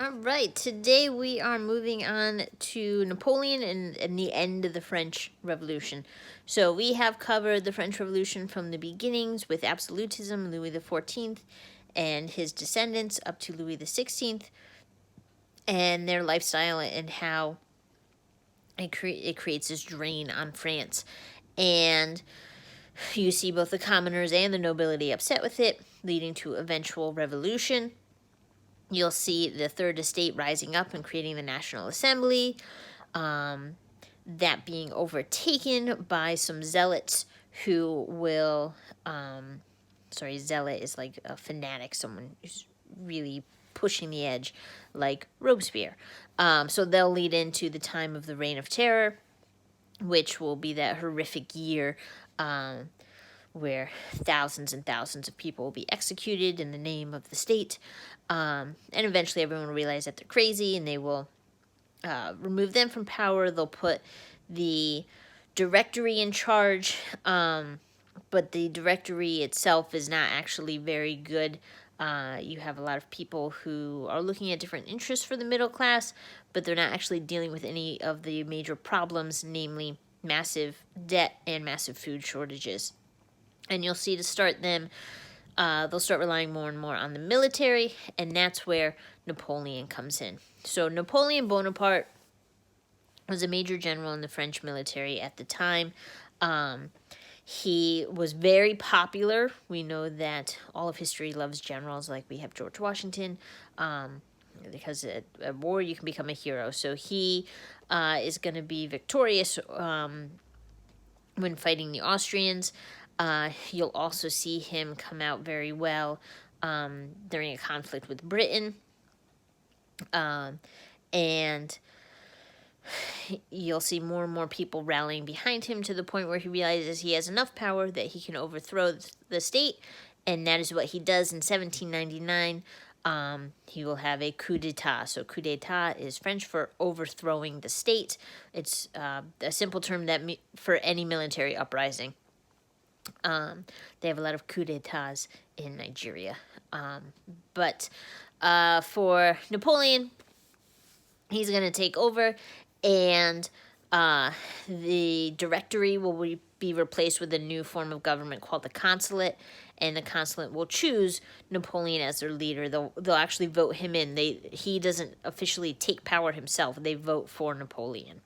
All right, today we are moving on to Napoleon and the end of the French Revolution. So we have covered the French Revolution from the beginnings with absolutism, Louis XIV, and his descendants up to Louis XVI, and their lifestyle and how it creates this drain on France. And you see both the commoners and the nobility upset with it, leading to eventual revolution. You'll see the Third Estate rising up and creating the National Assembly, that being overtaken by some zealots who will, zealot is like a fanatic, someone who's really pushing the edge, like Robespierre. So they'll lead into the time of the Reign of Terror, which will be that horrific year where thousands and thousands of people will be executed in the name of the state. And eventually everyone will realize that they're crazy, and they will remove them from power. They'll put the Directory in charge, but the Directory itself is not actually very good. You have a lot of people who are looking at different interests for the middle class, but they're not actually dealing with any of the major problems, namely massive debt and massive food shortages. And you'll see to start them, they'll start relying more and more on the military, and that's where Napoleon comes in. So Napoleon Bonaparte was a major general in the French military at the time. He was very popular. We know that all of history loves generals, like we have George Washington, because at war you can become a hero. So he is going to be victorious when fighting the Austrians. You'll also see him come out very well during a conflict with Britain. And you'll see more and more people rallying behind him to the point where he realizes he has enough power that he can overthrow the state. And that is what he does in 1799. He will have a coup d'etat. So coup d'etat is French for overthrowing the state. It's a simple term that for any military uprising. They have a lot of coup d'etats in Nigeria. But for Napoleon, he's going to take over, and the Directory will be replaced with a new form of government called the Consulate, and the Consulate will choose Napoleon as their leader. They'll actually vote him in. He doesn't officially take power himself. They vote for Napoleon.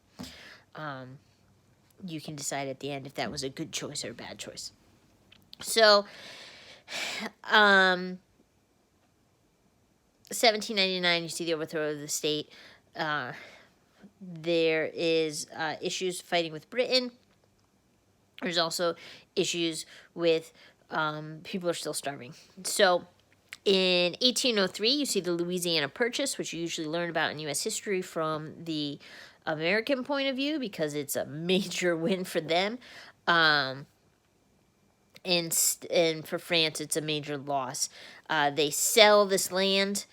You can decide at the end if that was a good choice or a bad choice. So, 1799, you see the overthrow of the state. There is issues fighting with Britain. There's also issues with people are still starving. So, in 1803, you see the Louisiana Purchase, which you usually learn about in U.S. history from the American point of view because it's a major win for them. And for France, it's a major loss. They sell this land,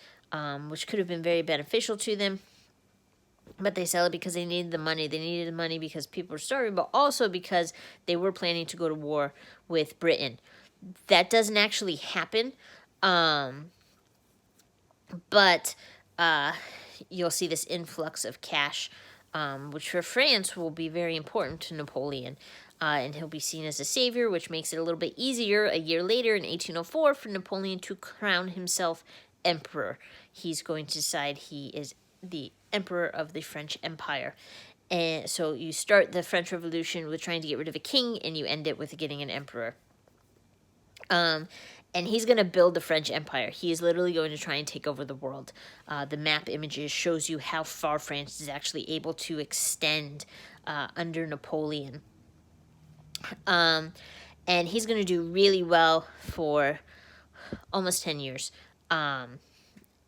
which could have been very beneficial to them, but they sell it because they needed the money. They needed the money because people were starving, but also because they were planning to go to war with Britain. That doesn't actually happen, but you'll see this influx of cash, which for France will be very important to Napoleon. And he'll be seen as a savior, which makes it a little bit easier a year later in 1804 for Napoleon to crown himself emperor. He's going to decide he is the emperor of the French Empire. And so you start the French Revolution with trying to get rid of a king, and you end it with getting an emperor. And he's going to build the French Empire. He is literally going to try and take over the world. The map images shows you how far France is actually able to extend under Napoleon. And he's going to do really well for almost 10 years. And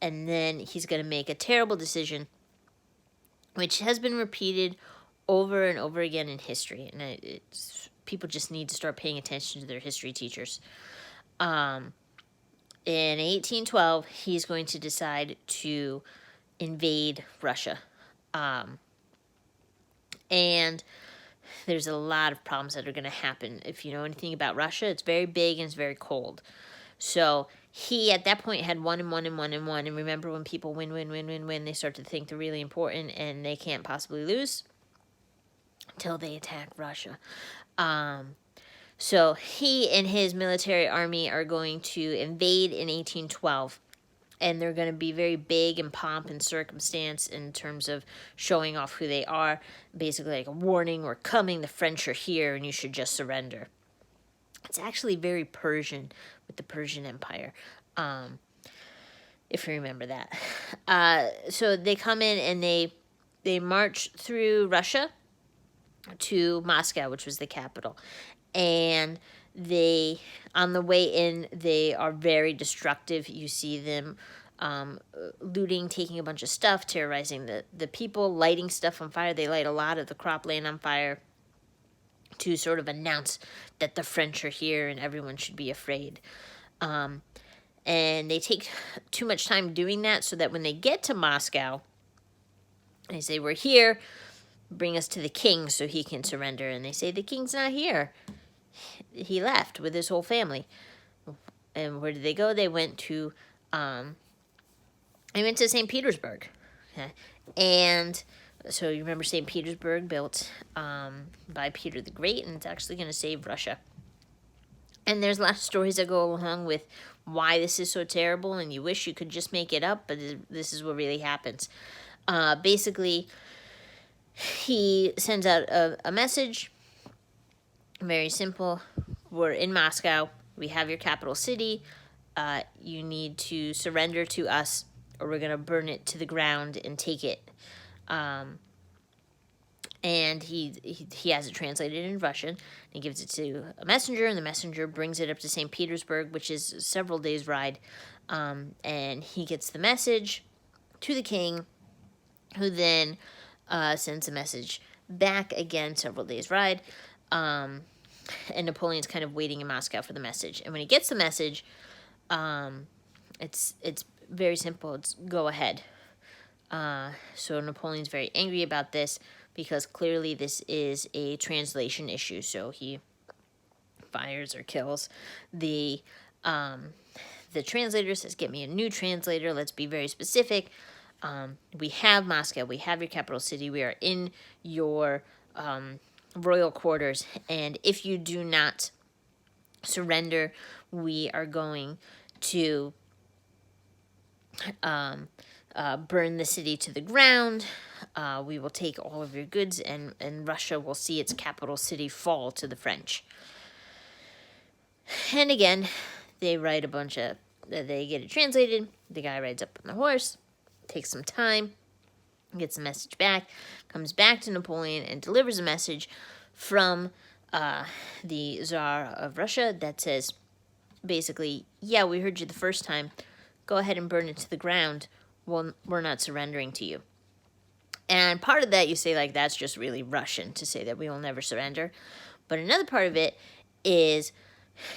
then he's going to make a terrible decision, which has been repeated over and over again in history. And people just need to start paying attention to their history teachers. In 1812, he's going to decide to invade Russia. And there's a lot of problems that are going to happen. If you know anything about Russia, it's very big and it's very cold. So He at that point had one and one and one and one. And remember, when people win, they start to think they're really important and they can't possibly lose until they attack Russia. So he and his military army are going to invade in 1812. And they're going to be very big in pomp and circumstance in terms of showing off who they are. Basically, like a warning, we're coming, the French are here, and you should just surrender. It's actually very Persian with the Persian Empire, if you remember that. So they come in and they march through Russia to Moscow, which was the capital. And they, on the way in, they are very destructive. You see them looting, taking a bunch of stuff, terrorizing the people, lighting stuff on fire. They light a lot of the cropland on fire to sort of announce that the French are here and everyone should be afraid. And they take too much time doing that, so that when they get to Moscow, they say, we're here, bring us to the king so he can surrender. And they say, the king's not here. He left with his whole family. And where did they go? They went to St. Petersburg. Okay. And so you remember St. Petersburg, built by Peter the Great, and it's actually going to save Russia. And there's lots of stories that go along with why this is so terrible, and you wish you could just make it up, but this is what really happens. Basically, he sends out a message. Very simple. We're in Moscow. We have your capital city. You need to surrender to us, or we're going to burn it to the ground and take it. And he has it translated in Russian. He gives it to a messenger, and the messenger brings it up to St. Petersburg, which is several days' ride. And he gets the message to the king, who then sends a message back again, several days' ride. And Napoleon's kind of waiting in Moscow for the message. And when he gets the message, it's very simple. It's go ahead. So Napoleon's very angry about this, because clearly this is a translation issue. So he fires or kills the translator, says, get me a new translator. Let's be very specific. We have Moscow. We have your capital city. We are in your royal quarters. And if you do not surrender, we are going to burn the city to the ground. We will take all of your goods, and Russia will see its capital city fall to the French. And again, they write they get it translated. The guy rides up on the horse, takes some time, gets the message back, comes back to Napoleon and delivers a message from the Tsar of Russia that says, basically, yeah, we heard you the first time. Go ahead and burn it to the ground. Well, we're not surrendering to you. And part of that, you say, like, that's just really Russian to say that we will never surrender. But another part of it is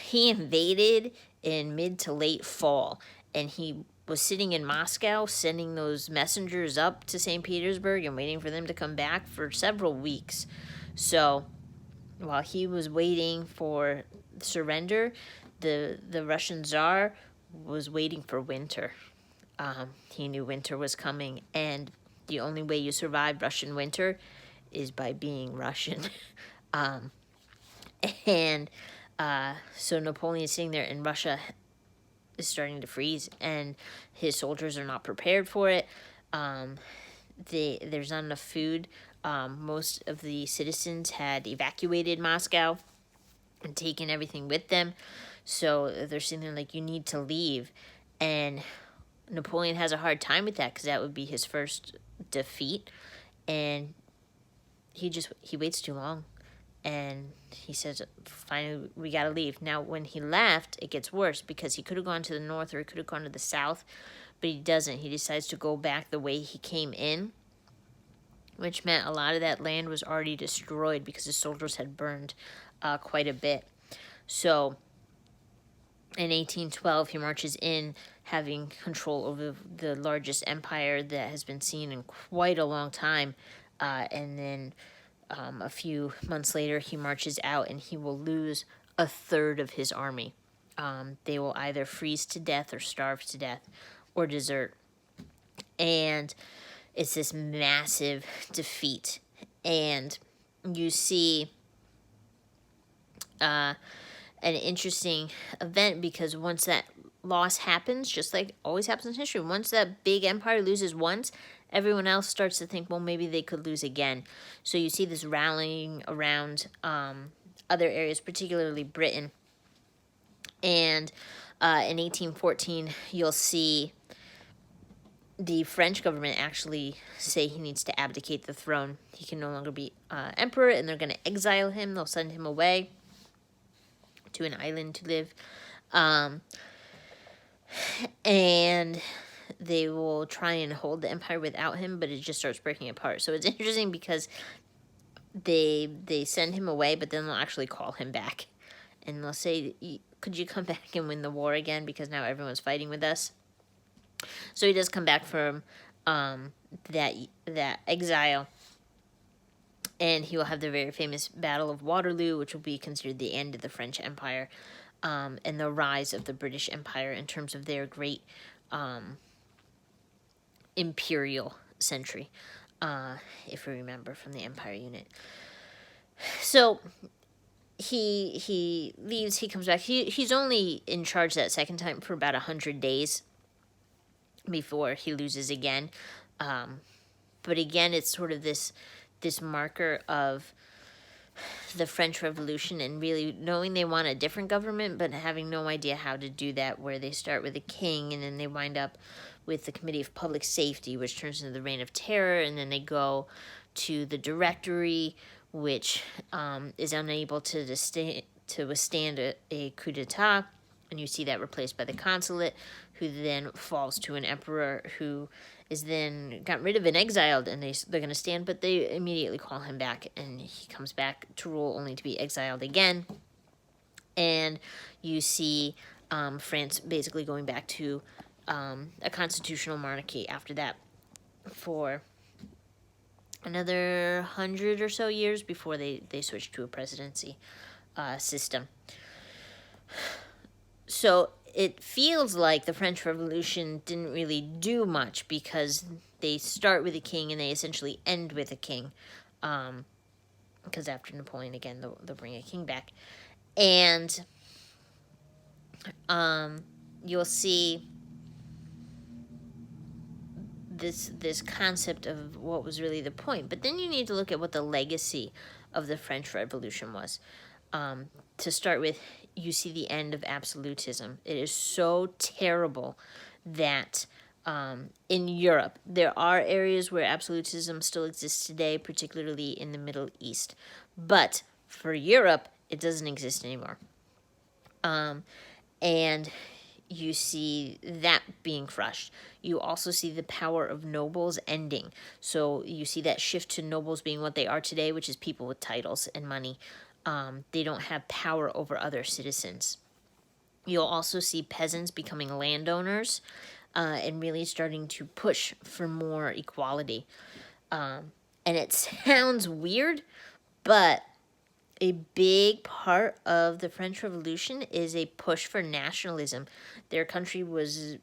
he invaded in mid to late fall, and he was sitting in Moscow sending those messengers up to St. Petersburg and waiting for them to come back for several weeks. So while he was waiting for surrender, the Russian Tsar was waiting for winter. He knew winter was coming, and the only way you survive Russian winter is by being Russian. So Napoleon's sitting there, and Russia is starting to freeze, and his soldiers are not prepared for it. There's not enough food. Most of the citizens had evacuated Moscow and taken everything with them. So they're sitting there like, you need to leave. And Napoleon has a hard time with that, because that would be his first defeat. And he waits too long. And he says, finally, we got to leave. Now, when he left, it gets worse, because he could have gone to the north or he could have gone to the south, but he doesn't. He decides to go back the way he came in, which meant a lot of that land was already destroyed because his soldiers had burned quite a bit. So in 1812, he marches in, having control over the largest empire that has been seen in quite a long time. And then a few months later, he marches out, and he will lose a third of his army. They will either freeze to death or starve to death or desert. And it's this massive defeat. And you see an interesting event, because once that loss happens, just like always happens in history, once that big empire loses once, everyone else starts to think, well, maybe they could lose again. So you see this rallying around other areas, particularly Britain. And in 1814, you'll see the French government actually say he needs to abdicate the throne. He can no longer be emperor, and they're going to exile him. They'll send him away to an island to live. And they will try and hold the empire without him, but it just starts breaking apart. So it's interesting because they send him away, but then they'll actually call him back. And they'll say, could you come back and win the war again, because now everyone's fighting with us? So he does come back from that exile, and he will have the very famous Battle of Waterloo, which will be considered the end of the French Empire, and the rise of the British Empire in terms of their great imperial century, if we remember from the Empire unit. So he leaves, he comes back. He's only in charge that second time for about 100 days before he loses again. But again, it's sort of this marker of the French Revolution, and really knowing they want a different government, but having no idea how to do that, where they start with a king, and then they wind up with the Committee of Public Safety, which turns into the Reign of Terror, and then they go to the Directory, which is unable to withstand a coup d'etat, and you see that replaced by the Consulate, who then falls to an emperor who is then got rid of and exiled, and they're going to stand, but they immediately call him back, and he comes back to rule only to be exiled again. And you see France basically going back to a constitutional monarchy after that for another 100 or so years before they switch to a presidency system. So it feels like the French Revolution didn't really do much, because they start with a king and they essentially end with a king. Because after Napoleon, again, they'll bring a king back. And you'll see this concept of what was really the point. But then you need to look at what the legacy of the French Revolution was. To start with, you see the end of absolutism. It is so terrible that in Europe, there are areas where absolutism still exists today, particularly in the Middle East. But for Europe, it doesn't exist anymore. And you see that being crushed. You also see the power of nobles ending. So you see that shift to nobles being what they are today, which is people with titles and money. They don't have power over other citizens. You'll also see peasants becoming landowners and really starting to push for more equality. And it sounds weird, but a big part of the French Revolution is a push for nationalism. Their country was,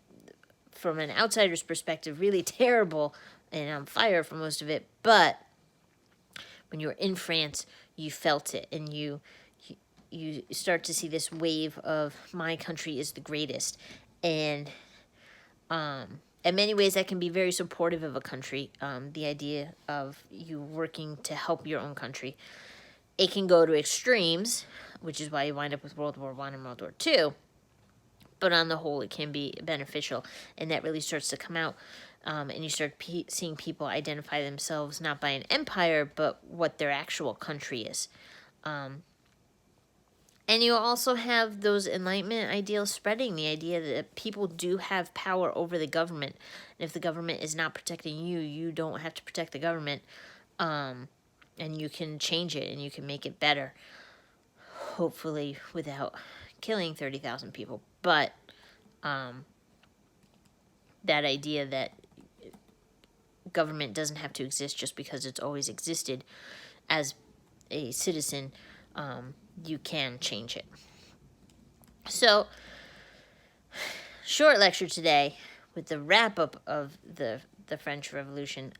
from an outsider's perspective, really terrible and on fire for most of it. But when you were in France, you felt it, and you start to see this wave of my country is the greatest. And in many ways, that can be very supportive of a country, the idea of you working to help your own country. It can go to extremes, which is why you wind up with World War I and World War II. But on the whole, it can be beneficial, and that really starts to come out. And you start seeing people identify themselves not by an empire, but what their actual country is. And you also have those Enlightenment ideals spreading, the idea that people do have power over the government. And if the government is not protecting you, you don't have to protect the government. And you can change it, and you can make it better. Hopefully without killing 30,000 people. But that idea that government doesn't have to exist just because it's always existed, as a citizen, you can change it. So, short lecture today with the wrap up of the French Revolution.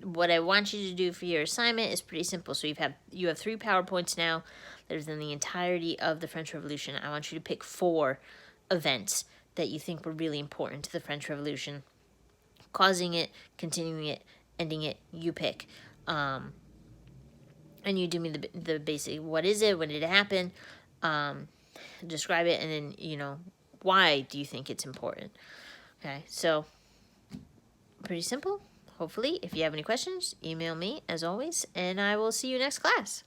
What I want you to do for your assignment is pretty simple. So you have 3 PowerPoints now. There's in the entirety of the French Revolution. I want you to pick 4 events that you think were really important to the French Revolution, causing it, continuing it, ending it. You pick, and you do me the basic. What is it? When did it happen? Describe it, and then why do you think it's important? Okay, so pretty simple. Hopefully, if you have any questions, email me as always, and I will see you next class.